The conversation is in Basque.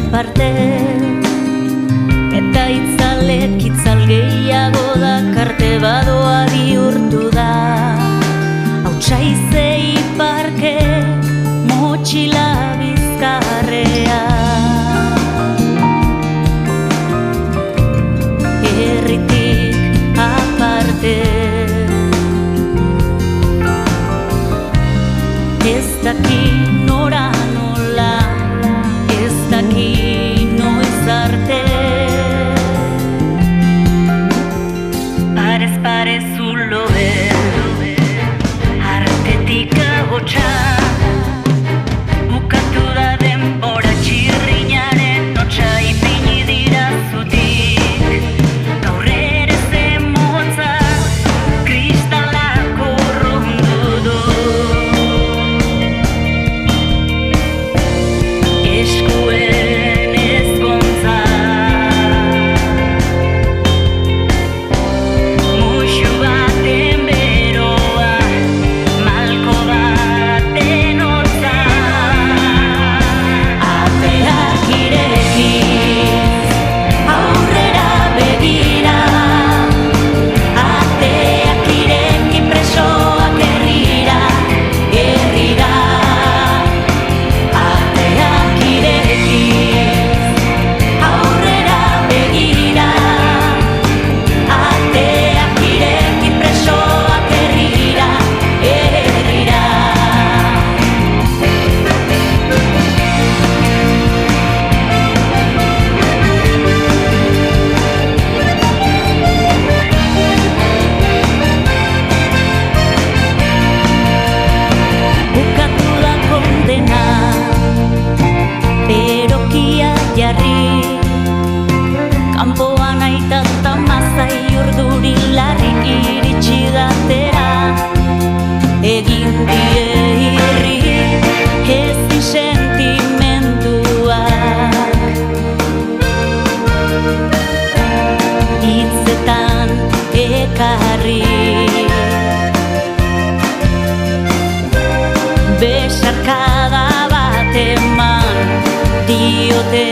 aparte, eta itzalek itzal gehiago dakarte badoa bihurtu da. Hautsa iparke motxila bizkarrea, herritik aparte. Ez daki nora nola, ez daki noiz arte. Parez pare zulo artetik agotxa, bukatu da denbora txirrinaren notxa, ipini dira zutik, gaur ere zen motza, kristalako urrundu du. Eskuen ezkontza, muxu baten beroa, malko baten hotza. Ateak irekiz, aurrera begira, ateak ireki presoak herrira, herrira. Ateak irekiz, aurrera begira, ateak ireki presoak herrira, herrira. Bukatu da kondena, berokia jarri, kanpoan aita eta mazai urduri larri iritsi datera. Egin die irri ezin sentimenduak, hitzetan ekarri, besarkada bat eman diote